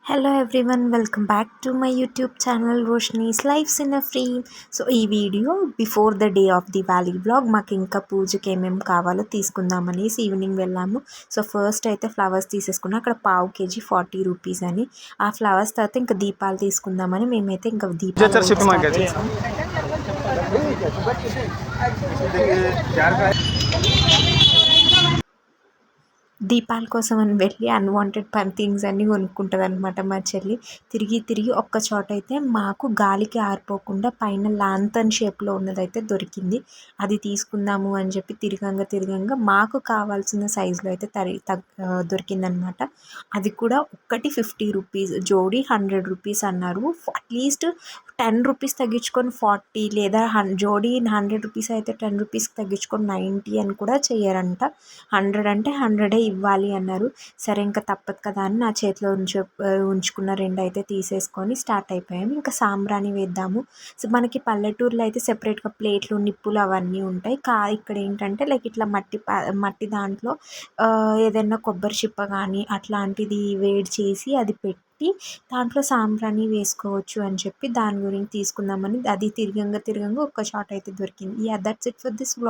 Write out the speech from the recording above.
Hello everyone, welcome back to my YouTube channel Roshni's life's in a free. So ఈ video before the day of Diwali vlog. మాకు ఇంకా పూజకి ఏమేమి కావాలో తీసుకుందామనేసి ఈవినింగ్ వెళ్ళాము. సో ఫస్ట్ అయితే ఫ్లవర్స్ తీసేసుకున్నాం. అక్కడ పావు కేజీ 40 రూపీస్ అని. ఆ ఫ్లవర్స్ తర్వాత ఇంకా దీపాలు తీసుకుందామని మేమైతే ఇంకా దీపాలు స్టార్ట్ చేసాం. దీపాల కోసం అని వెళ్ళి అన్వాంటెడ్ థింగ్స్ అన్నీ కొనుక్కుంటుంది అనమాట మా చెల్లి. తిరిగి తిరిగి ఒక్క చోట అయితే మాకు గాలికి ఆరిపోకుండా పైన లాంతర్న్ షేప్లో ఉన్నదైతే దొరికింది. అది తీసుకుందాము అని చెప్పి తిరగంగా మాకు కావాల్సిన సైజులో అయితే దొరికిందనమాట. అది కూడా ఒక్కటి 50 రూపీస్, జోడీ 100 రూపీస్ అన్నారు. అట్లీస్ట్ 10 రూపీస్ తగ్గించుకొని 40, లేదా జోడీ 100 రూపీస్ అయితే 10 రూపీస్కి తగ్గించుకొని 90 అని కూడా చేయరంట. 100 అంటే 100 ఇవ్వాలి అన్నారు. సరే ఇంకా తప్పదు కదా అని నా చేతిలో ఉంచుకున్న 2 అయితే తీసేసుకొని స్టార్ట్ అయిపోయాము. ఇంకా సాంబ్రాణి వేద్దాము. సో మనకి పల్లెటూరులో అయితే సెపరేట్గా ప్లేట్లు, నిప్పులు అవన్నీ ఉంటాయి. ఇక్కడ ఏంటంటే లైక్ ఇట్లా మట్టి దాంట్లో ఏదైనా కొబ్బరి చిప్ప కానీ అట్లాంటిది వేడి చేసి అది పెట్టి దాంట్లో సాంబ్రాణి వేసుకోవచ్చు అని చెప్పి దాని గురించి తీసుకుందామని అది తిరగంగా ఒక్క షాట్ అయితే దొరికింది. That's it for this vlog.